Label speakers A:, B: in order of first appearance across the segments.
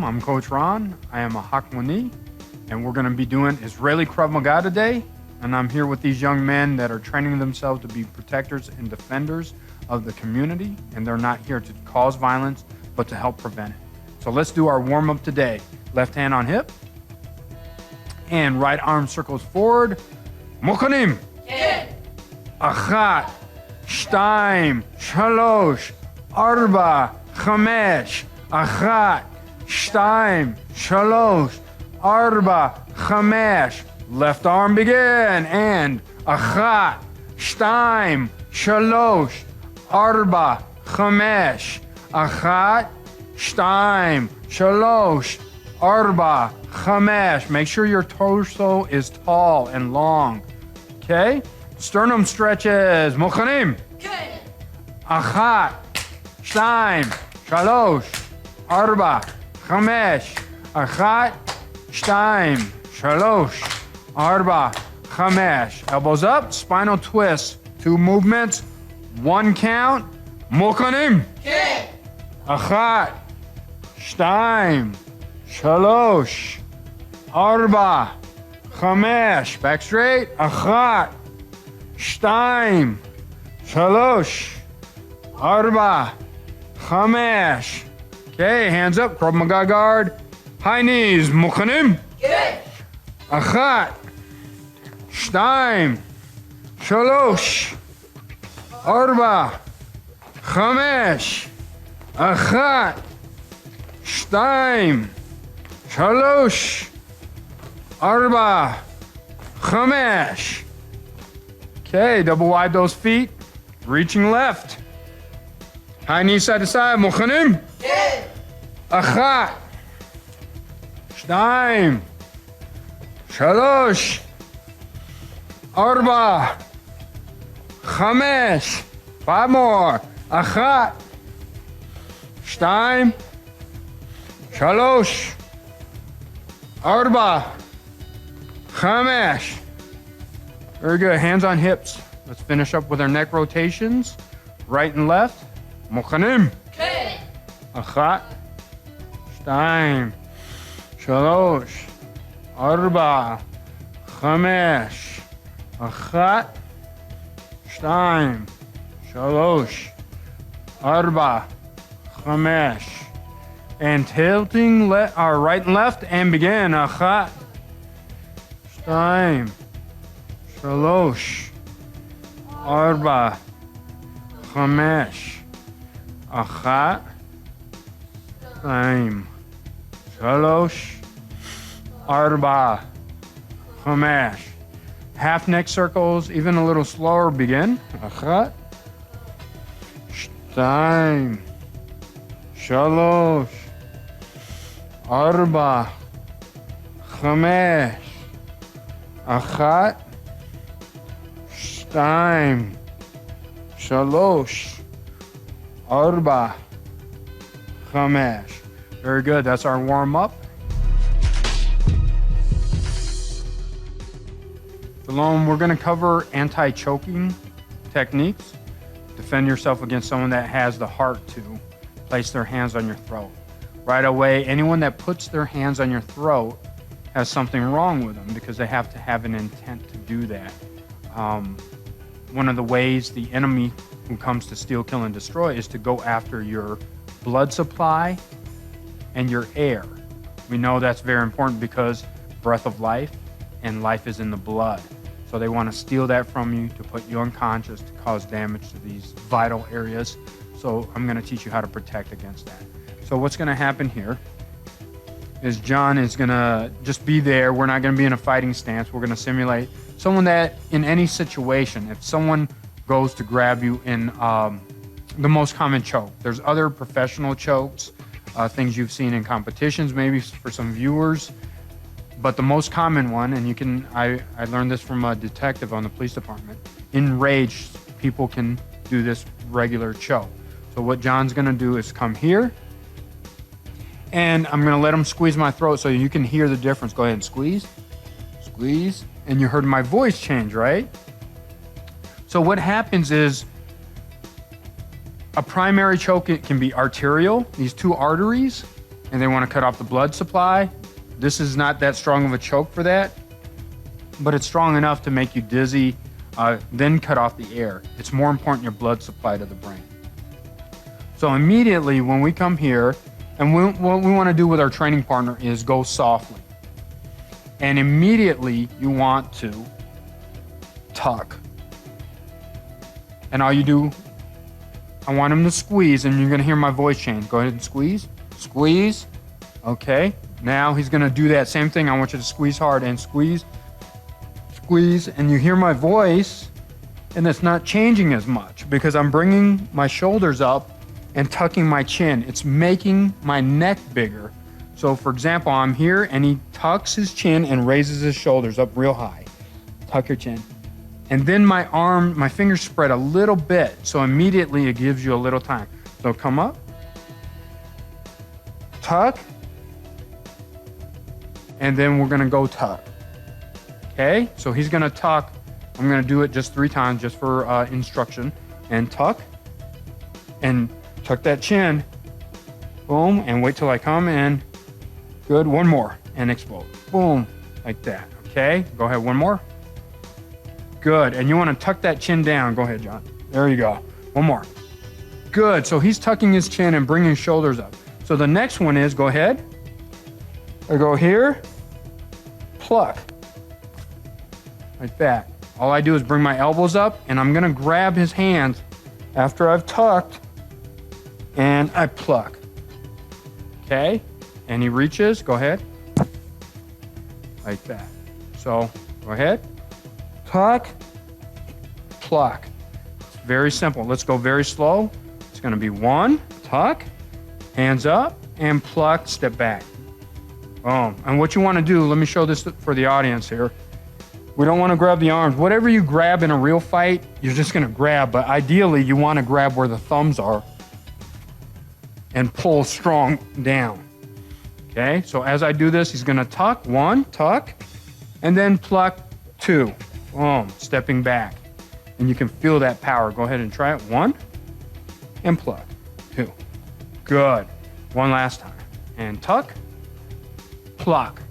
A: Shalom, I'm Coach Ron. I am a Hakmoni, and we're going to be doing Israeli Krav Maga today. And I'm here with these young men that are training themselves to be protectors and defenders of the community. And they're not here to cause violence, but to help prevent it. So let's do our warm-up today. Left hand on hip. And right arm circles forward. Mokanim. Achat. Shtaim. Shalosh. Arba. Chamesh. Achat. Shtaim. Shalosh. Arba. Chamesh. Left arm begin. And Achat. Shtaim. Shalosh. Arba. Chamesh. Achat. Shtaim. Shalosh. Arba. Chamesh. Make sure your torso is tall and long. Okay? Sternum stretches. Mochanim. Achat. Shtaim. Shalosh. Arba. Chamesh. Achat. Shtaim. Shalosh. Arba. Chamesh. Elbows up. Spinal twist. 2 movements. 1 count. Mochanim. Achat. Shtaim. Shalosh. Arba. Chamesh. Back straight. Achat. Shtaim. Shalosh. Arba. Chamesh. Okay, hands up. Krav Maga guard. High knees. Muchanim. Achat. Shtaim. Shalosh. Arba. Chamesh. Achat. Shtaim. Shalosh. Arba. Chamesh. Okay, double wide those feet. Reaching left. High knee side to side. Mochanim. Achat. Shtaim. Shalosh. Arba. Chamesh. 5 more. Achat. Shtaim. Shalosh. Arba. Chamesh. Very good. Hands on hips. Let's finish up with our neck rotations. Right and left. Mochanim. Achat. Shtaim. Shalosh. Arba. Chamesh. Achat. Shtaim. Shalosh. Arba. Chamesh. And tilting right and left and begin. Achat. Shtaim. Shalosh. Arba. Chamesh. Achat. Shtaim. Shalosh. Arba. Chamesh. Half neck circles, even a little slower. Begin. Achat. Shtaim. Shalosh. Arba. Chamesh. Achat. Shtaim. Shalosh. Arba. Chamesh. Very good. That's our warm up. Shalom. We're going to cover anti-choking techniques. Defend yourself against someone that has the heart to place their hands on your throat. Right away, anyone that puts their hands on your throat has something wrong with them because they have to have an intent to do that. One of the ways the enemy who comes to steal, kill, and destroy is to go after your blood supply and your air. We know that's very important because breath of life and life is in the blood. So they want to steal that from you to put you unconscious, to cause damage to these vital areas. So I'm going to teach you how to protect against that. So what's going to happen here is John is going to just be there. We're not going to be in a fighting stance. We're going to simulate someone that in any situation, if someone goes to grab you in the most common choke, there's other professional chokes, things you've seen in competitions, maybe for some viewers. But the most common one, and I learned this from a detective on the police department, enraged people can do this regular choke. So what John's gonna do is come here, and I'm gonna let him squeeze my throat so you can hear the difference. Go ahead and squeeze, squeeze, and you heard my voice change, right? So what happens is a primary choke, it can be arterial, these 2 arteries, and they want to cut off the blood supply. This is not that strong of a choke for that, but it's strong enough to make you dizzy, then cut off the air. It's more important your blood supply to the brain. So immediately when we come here, and what we want to do with our training partner is go softly. And immediately you want to tuck. And all you do, I want him to squeeze, and you're going to hear my voice change. Go ahead and squeeze. Squeeze. Okay. Now he's going to do that same thing. I want you to squeeze hard and squeeze. Squeeze. And you hear my voice, and it's not changing as much because I'm bringing my shoulders up and tucking my chin. It's making my neck bigger. So for example, I'm here and he tucks his chin and raises his shoulders up real high. Tuck your chin. And then my fingers spread a little bit. So immediately it gives you a little time. So come up, tuck, and then we're gonna go tuck. Okay, so he's gonna tuck. I'm gonna do it just 3 times just for instruction. And tuck, and tuck that chin. Boom, and wait till I come in. Good, one more, and explode. Boom, like that, okay? Go ahead, one more. Good, and you wanna tuck that chin down. Go ahead, John. There you go, one more. Good, so he's tucking his chin and bringing his shoulders up. So the next one is, go ahead. I go here, pluck, like that. All I do is bring my elbows up, and I'm gonna grab his hands after I've tucked, and I pluck, okay? And he reaches, go ahead, like that. So, go ahead, tuck, pluck. It's very simple. Let's go very slow. It's gonna be 1, tuck, hands up, and pluck, step back. Boom. And what you wanna do, let me show this for the audience here. We don't wanna grab the arms. Whatever you grab in a real fight, you're just gonna grab, but ideally you wanna grab where the thumbs are and pull strong down. Okay, so as I do this, he's gonna tuck, 1, tuck, and then pluck, 2. Boom, stepping back. And you can feel that power. Go ahead and try it. 1, and pluck, 2. Good. One last time. And tuck, pluck.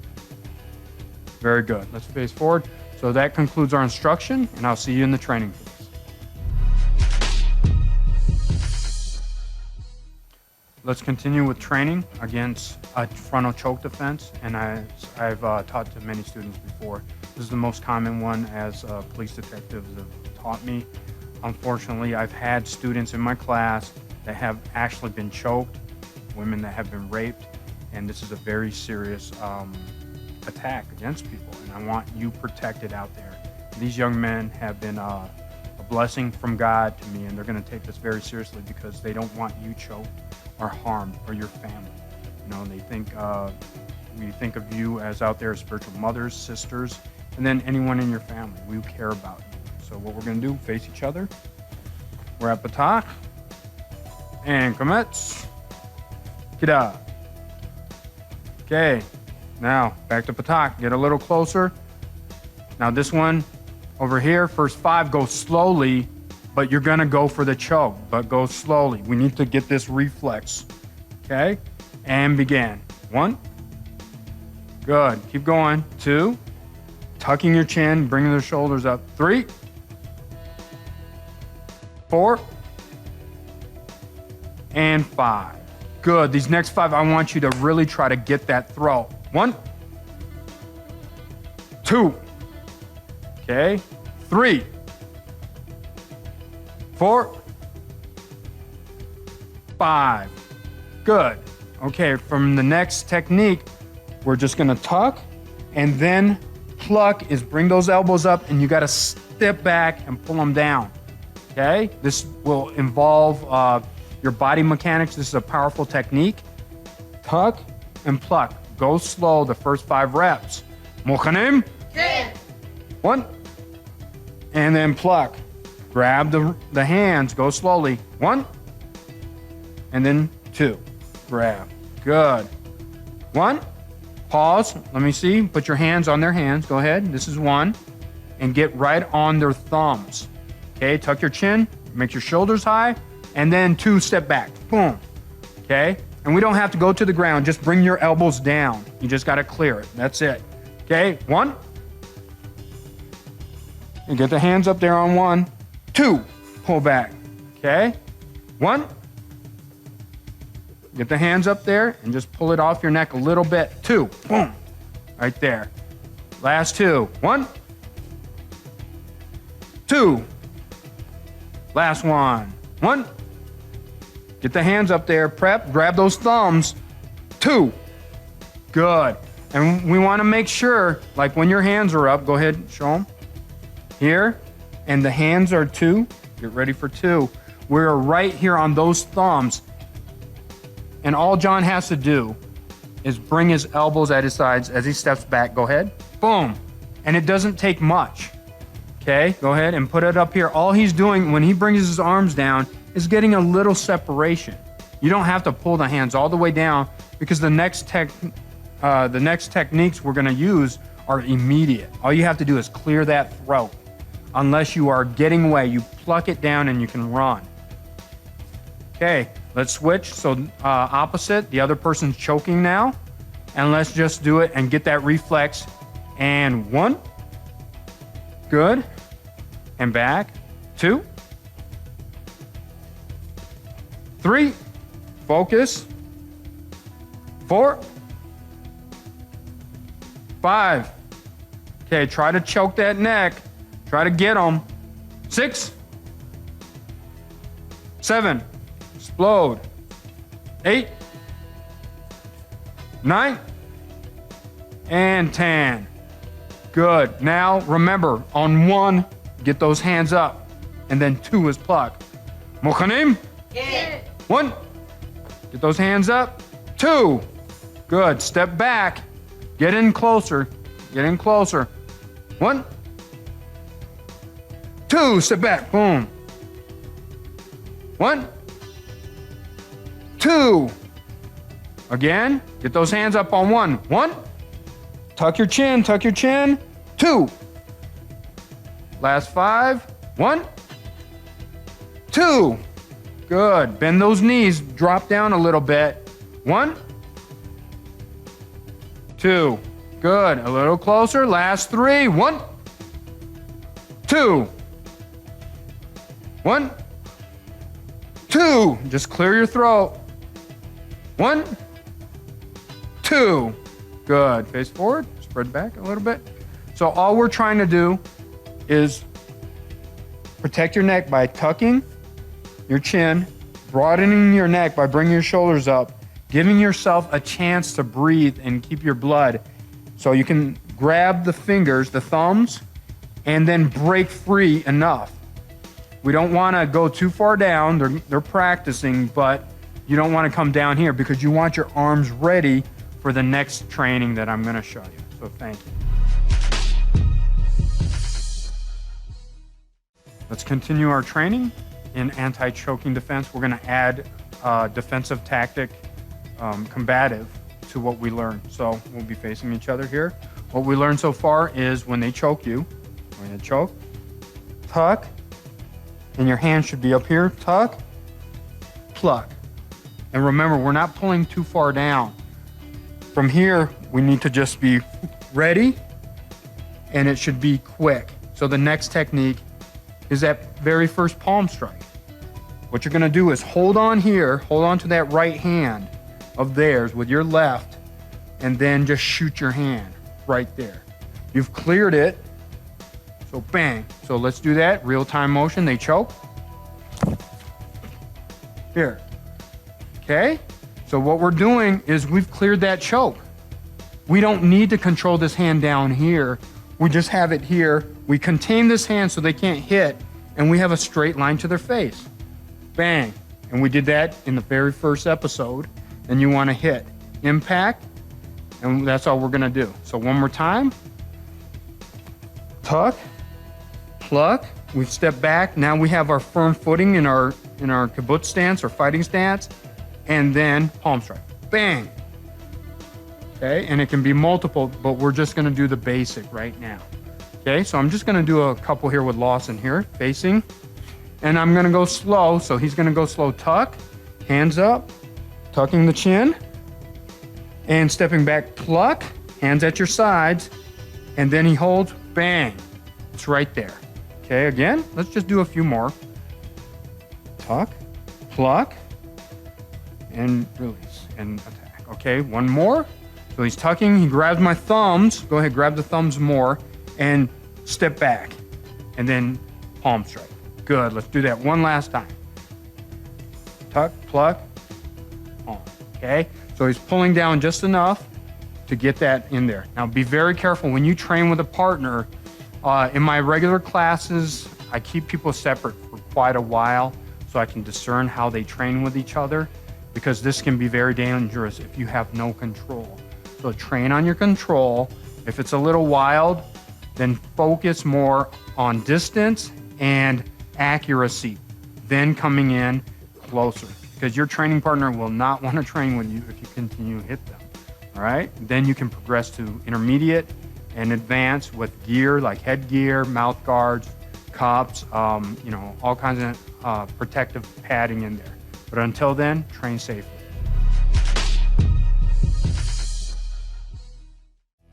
A: Very good. Let's face forward. So that concludes our instruction, and I'll see you in the training phase. Let's continue with training against a frontal choke defense, and I've taught to many students before. This is the most common one, as police detectives have taught me. Unfortunately, I've had students in my class that have actually been choked, women that have been raped, and this is a very serious attack against people, and I want you protected out there. These young men have been a blessing from God to me, and they're going to take this very seriously because they don't want you choked or harmed, or your family. You know, they think we think of you as out there as spiritual mothers, sisters, and then anyone in your family. We care about you. So what we're going to do, face each other. We're at Batak, and commits. Kida. Okay, now back to Batak. Get a little closer. Now this one over here, first 5, go slowly, but you're gonna go for the choke, but go slowly. We need to get this reflex, okay? And begin. 1, good, keep going. 2, tucking your chin, bringing the shoulders up. 3, 4, and 5. Good, these next 5, I want you to really try to get that throw. 1, 2, okay, 3, 4, 5. Good. Okay, from the next technique, we're just gonna tuck, and then pluck is bring those elbows up, and you gotta step back and pull them down. Okay? This will involve your body mechanics. This is a powerful technique. Tuck and pluck. Go slow the first 5 reps. Mukhanim? 1, and then pluck. Grab the hands, go slowly. 1, and then 2. Grab. Good. 1, pause. Let me see. Put your hands on their hands. Go ahead. This is 1. And get right on their thumbs. Okay, tuck your chin, make your shoulders high, and then 2, step back. Boom. Okay, And we don't have to go to the ground. Just bring your elbows down. You just got to clear it. That's it. Okay, 1. And get the hands up there on 1. 2, pull back. Okay, 1. Get the hands up there and just pull it off your neck a little bit. 2, boom, right there. Last 2, 1, 2. Last 1, 1. Get the hands up there, prep, grab those thumbs. 2, good. And we want to make sure, like when your hands are up, go ahead, show them. Here, and the hands are 2. Get ready for 2. We're right here on those thumbs. And all John has to do is bring his elbows at his sides as he steps back. Go ahead. Boom. And it doesn't take much. Okay, go ahead and put it up here. All he's doing when he brings his arms down is getting a little separation. You don't have to pull the hands all the way down because the next techniques we're going to use are immediate. All you have to do is clear that throat. Unless you are getting away, you pluck it down and you can run. Okay, let's switch. So opposite, the other person's choking now. And let's just do it and get that reflex. And 1, good. And back, 2, 3, focus, 4, 5. Okay, try to choke that neck. Try to get them. 6, 7, explode. 8, 9, and 10. Good. Now remember, on 1, get those hands up, and then 2 is pluck. Mochanim?
B: Yeah.
A: 1, get those hands up. 2, good. Step back. Get in closer. Get in closer. 1, 2, step back. Boom. 1, 2. Again, get those hands up on 1. 1. Tuck your chin, tuck your chin. 2. Last 5. 1, 2. Good. Bend those knees. Drop down a little bit. 1, 2. Good. A little closer. Last 3. 1, 2. 1, 2. Just clear your throat. 1, 2. Good. Face forward. Spread back a little bit. So all we're trying to do is protect your neck by tucking your chin, broadening your neck by bringing your shoulders up, giving yourself a chance to breathe and keep your blood. So you can grab the fingers, the thumbs, and then break free enough. We don't want to go too far down. They're practicing, but you don't want to come down here because you want your arms ready for the next training that I'm going to show you. So thank you. Let's continue our training in anti-choking defense. We're going to add defensive tactic, combative, to what we learned. So we'll be facing each other here. What we learned so far is when they choke you, we're going to choke, tuck, and your hand should be up here, tuck, pluck. And remember, we're not pulling too far down. From here, we need to just be ready, and it should be quick. So the next technique is that very first palm strike. What you're gonna do is hold on here, hold on to that right hand of theirs with your left, and then just shoot your hand right there. You've cleared it, so bang. So let's do that, real-time motion, they choke. Here, okay? So what we're doing is we've cleared that choke. We don't need to control this hand down here. We just have it here. We contain this hand so they can't hit, and we have a straight line to their face. Bang. And we did that in the very first episode. And you want to hit impact, and that's all we're going to do. So one more time. Tuck, pluck. We've stepped back. Now we have our firm footing in our kibbutz stance or fighting stance, and then palm strike. Bang. Okay, and it can be multiple, but we're just going to do the basic right now. Okay, so I'm just going to do a couple here with Lawson here, facing, and I'm going to go slow. So he's going to go slow. Tuck, hands up, tucking the chin, and stepping back, pluck, hands at your sides, and then he holds, bang. It's right there. Okay, again, let's just do a few more. Tuck, pluck, and release, and attack. Okay, one more. So he's tucking, he grabs my thumbs. Go ahead, grab the thumbs more, and step back, and then palm strike. Good, let's do that one last time. Tuck, pluck, palm, okay? So he's pulling down just enough to get that in there. Now be very careful when you train with a partner. In my regular classes, I keep people separate for quite a while so I can discern how they train with each other, because this can be very dangerous if you have no control. So train on your control. If it's a little wild, then focus more on distance and accuracy, then coming in closer, because your training partner will not want to train with you if you continue to hit them. All right, then you can progress to intermediate and advance with gear like headgear, mouth guards, cups, all kinds of protective padding in there. But until then, train safely.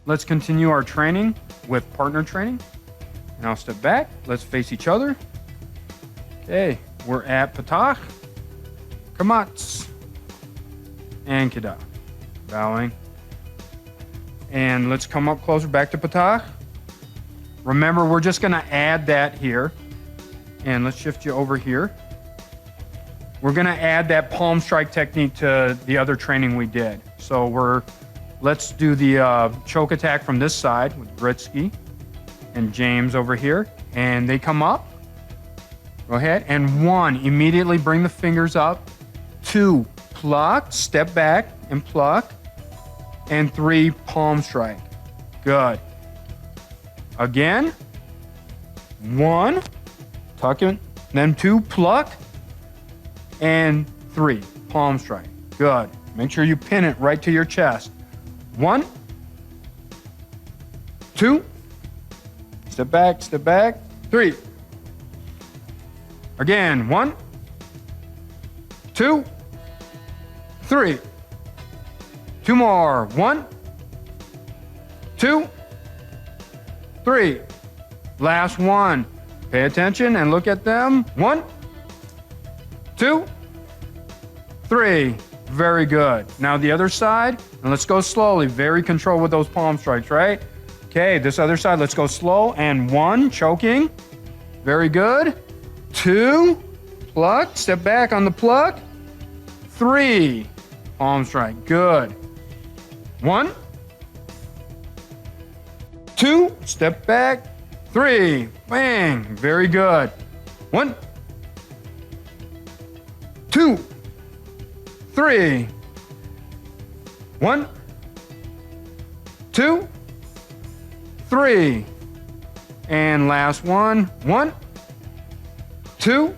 A: Let's continue our training with partner training. And I'll step back. Let's face each other. Okay, we're at Patach, Kamats, and Kida. Bowing. And let's come up closer back to Patach. Remember, we're just going to add that here. And let's shift you over here. We're going to add that palm strike technique to the other training we did. So let's do the choke attack from this side with Britsky and James over here. And they come up. Go ahead. And 1, immediately bring the fingers up. 2, pluck, step back and pluck. And 3, palm strike. Good. Again. 1, tuck it. Then 2, pluck. And 3, palm strike. Good. Make sure you pin it right to your chest. 1, 2, step back, 3. Again, 1, 2, 3. 2 more. 1, 2, 3. Last one. Pay attention and look at them. 1, 2, 3. Very good. Now the other side, and let's go slowly. Very controlled with those palm strikes, right? Okay, this other side, let's go slow. And 1, choking. Very good. 2, pluck, step back on the pluck. 3, palm strike. Good. 1, 2, step back. 3, bang. Very good. 1, 2, 3. 1, 2, 3. And last one. 1, 2,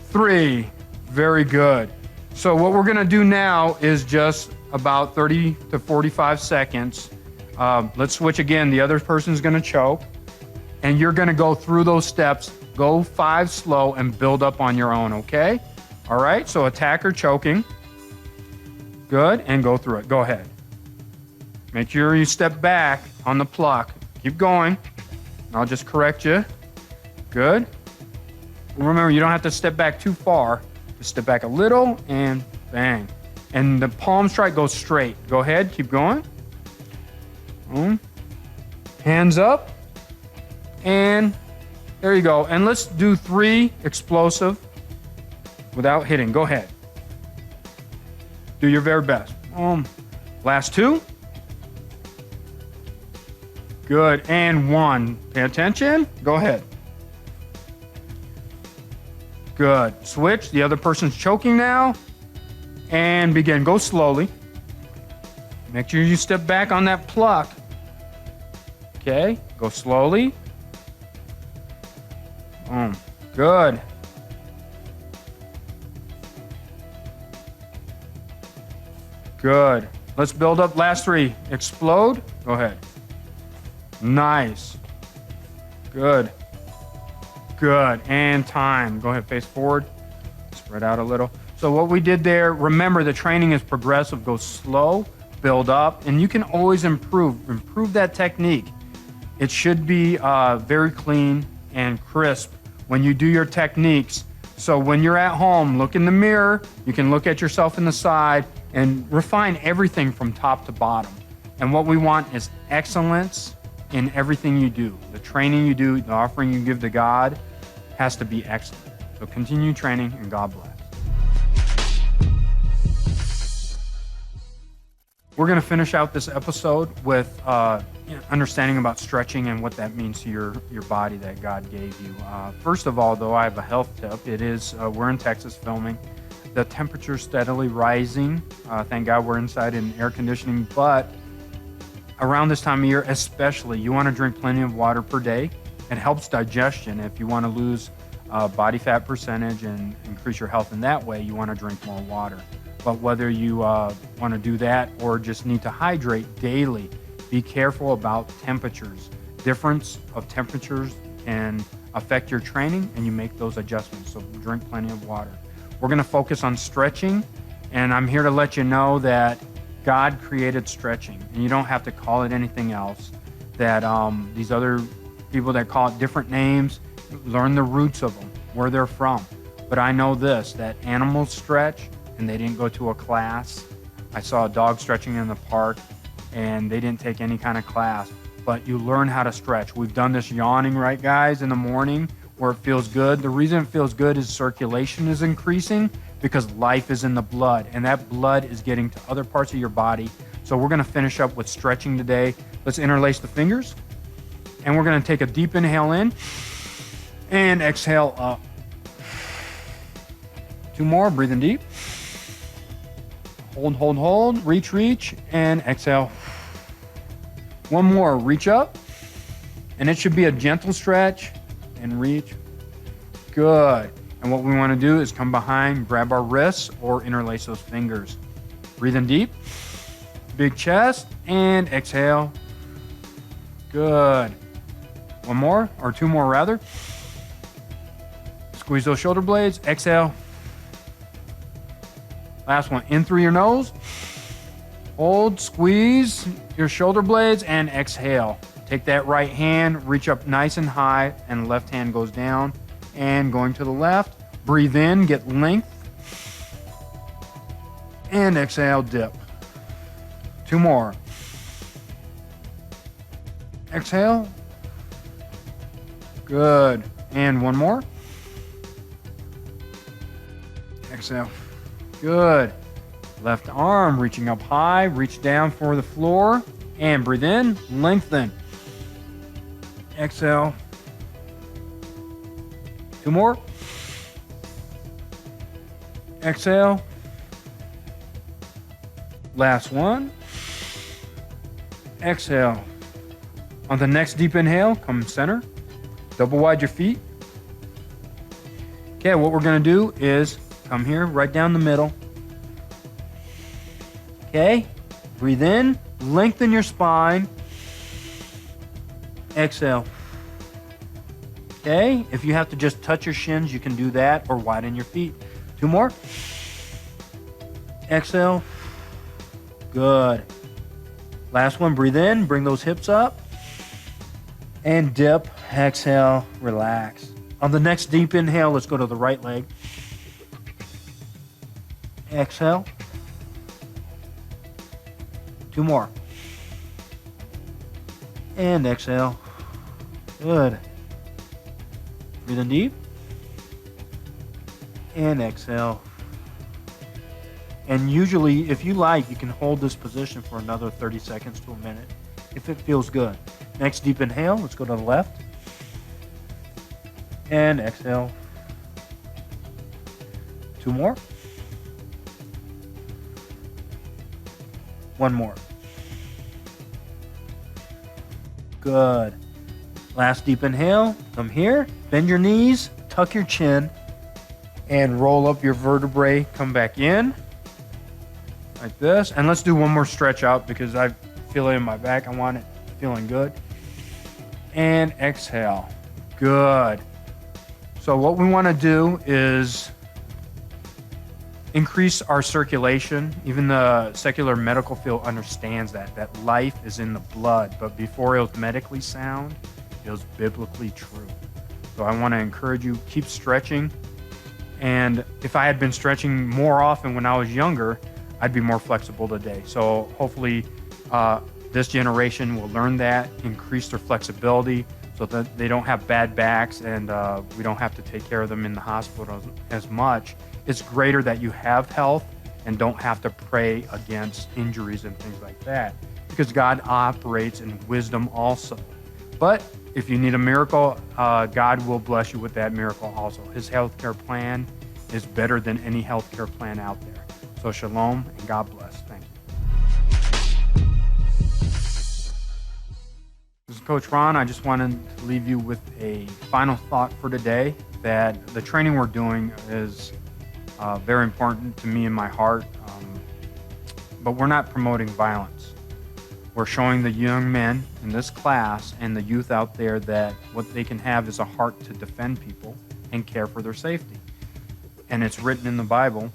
A: 3. Very good. So what we're going to do now is just about 30 to 45 seconds. Let's switch again. The other person's going to choke. And you're going to go through those steps. Go 5 slow and build up on your own, okay? All right, so attacker choking. Good, and go through it. Go ahead. Make sure you step back on the pluck. Keep going. I'll just correct you. Good. Remember, you don't have to step back too far. Just step back a little and bang. And the palm strike goes straight. Go ahead, keep going. Boom. Hands up. And there you go. And let's do 3 explosive without hitting. Go ahead. Do your very best. Last 2. Good. And 1. Pay attention. Go ahead. Good. Switch. The other person's choking now. And begin. Go slowly. Make sure you step back on that pluck. Okay. Go slowly. Boom. Good. Good. Let's build up. Last 3. Explode. Go ahead. Nice. Good. Good. And time. Go ahead. Face forward. Spread out a little. So what we did there, remember the training is progressive, go slow, build up, and you can always improve that technique. It should be very clean and crisp when you do your techniques. So when you're at home, look in the mirror, you can look at yourself in the side and refine everything from top to bottom. And what we want is excellence in everything you do. The training you do, the offering you give to God has to be excellent. So continue training and God bless. We're going to finish out this episode with understanding about stretching and what that means to your body that God gave you. First of all, though, I have a health tip. It is, we're in Texas filming. The temperature's steadily rising. Thank God we're inside in air conditioning. But around this time of year, especially, you want to drink plenty of water per day. It helps digestion. If you want to lose body fat percentage and increase your health in that way, you want to drink more water. But whether you want to do that or just need to hydrate daily, be careful about temperatures. Difference of temperatures can affect your training and you make those adjustments. So drink plenty of water. We're going to focus on stretching, and I'm here to let you know that God created stretching, and you don't have to call it anything else. That these other people that call it different names, learn the roots of them, where they're from. But I know this, that animals stretch, and they didn't go to a class. I saw a dog stretching in the park, and they didn't take any kind of class. But you learn how to stretch. We've done this yawning, right, guys, in the morning where it feels good. The reason it feels good is circulation is increasing because life is in the blood, and that blood is getting to other parts of your body. So we're going to finish up with stretching today. Let's interlace the fingers, and we're going to take a deep inhale in and exhale up. 2 more, breathing deep. Hold, reach, and exhale. 1 more, reach up, and it should be a gentle stretch, and reach. Good. And what we want to do is come behind, grab our wrists, or interlace those fingers. Breathing deep, big chest, and exhale. Good. 1 more, or 2 more rather. Squeeze those shoulder blades, exhale. Last one, in through your nose. Hold, squeeze your shoulder blades, and exhale. Take that right hand, reach up nice and high, and left hand goes down. And going to the left, breathe in, get length. And exhale, dip. 2 more. Exhale. Good. And 1 more. Exhale. Good. Left arm reaching up high, reach down for the floor, and breathe in, lengthen. Exhale. 2 more. Exhale. Last one. Exhale. On the next deep inhale, come center. Double wide your feet. Okay, what we're going to do is come here, right down the middle. Okay, breathe in, lengthen your spine. Exhale. Okay, if you have to just touch your shins, you can do that, or widen your feet. 2 more. Exhale. Good. Last one, breathe in, bring those hips up. And dip, exhale, relax. On the next deep inhale, let's go to the right leg. Exhale. 2 more. And exhale. Good. Breathe in deep. And exhale. And usually, if you like, you can hold this position for another 30 seconds to a minute if it feels good. Next deep inhale, let's go to the left. And exhale. 2 more. 1 more. Good. Last deep inhale. Come here. Bend your knees. Tuck your chin. And roll up your vertebrae. Come back in. Like this. And let's do 1 more stretch out because I feel it in my back. I want it feeling good. And exhale. Good. So what we want to do is increase our circulation. Even the secular medical field understands that life is in the blood, but before it was medically sound, it was biblically true. So I want to encourage you, keep stretching. And if I had been stretching more often when I was younger, I'd be more flexible today. So hopefully this generation will learn that, increase their flexibility so that they don't have bad backs, and we don't have to take care of them in the hospital as much. It's greater that you have health and don't have to pray against injuries and things like that, because God operates in wisdom also. But if you need a miracle, God will bless you with that miracle also. His healthcare plan is better than any healthcare plan out there. So shalom and God bless. Thank you. This is Coach Ron. I just wanted to leave you with a final thought for today, that the training we're doing is very important to me in my heart, but we're not promoting violence. We're showing the young men in this class and the youth out there that what they can have is a heart to defend people and care for their safety. And it's written in the Bible,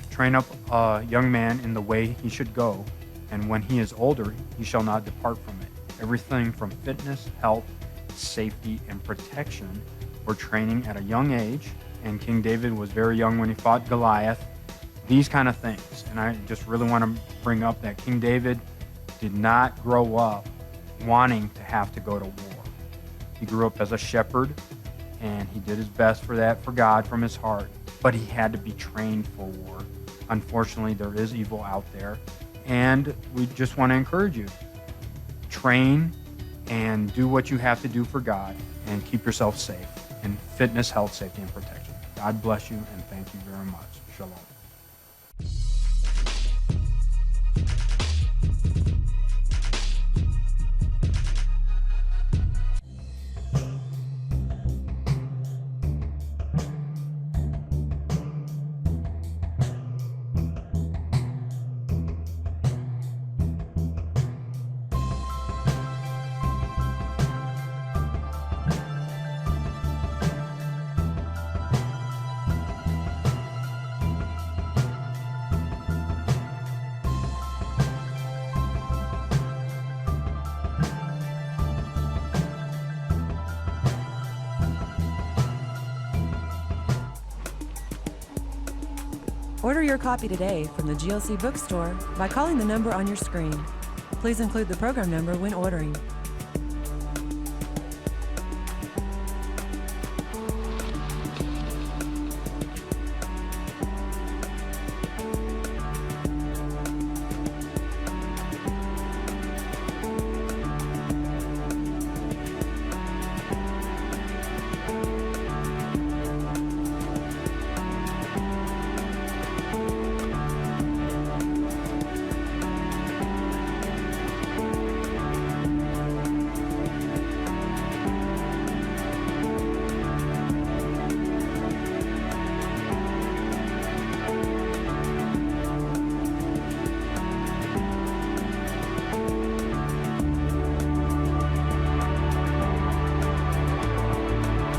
A: train up a young man in the way he should go, and when he is older, he shall not depart from it. Everything from fitness, health, safety, and protection, we're training at a young age. And King David was very young when he fought Goliath. These kind of things. And I just really want to bring up that King David did not grow up wanting to have to go to war. He grew up as a shepherd, and he did his best for that, for God, from his heart. But he had to be trained for war. Unfortunately, there is evil out there. And we just want to encourage you. Train and do what you have to do for God, and keep yourself safe in fitness, health, safety, and protection. God bless you, and thank you very much. Shalom.
B: Order your copy today from the GLC bookstore by calling the number on your screen. Please include the program number when ordering.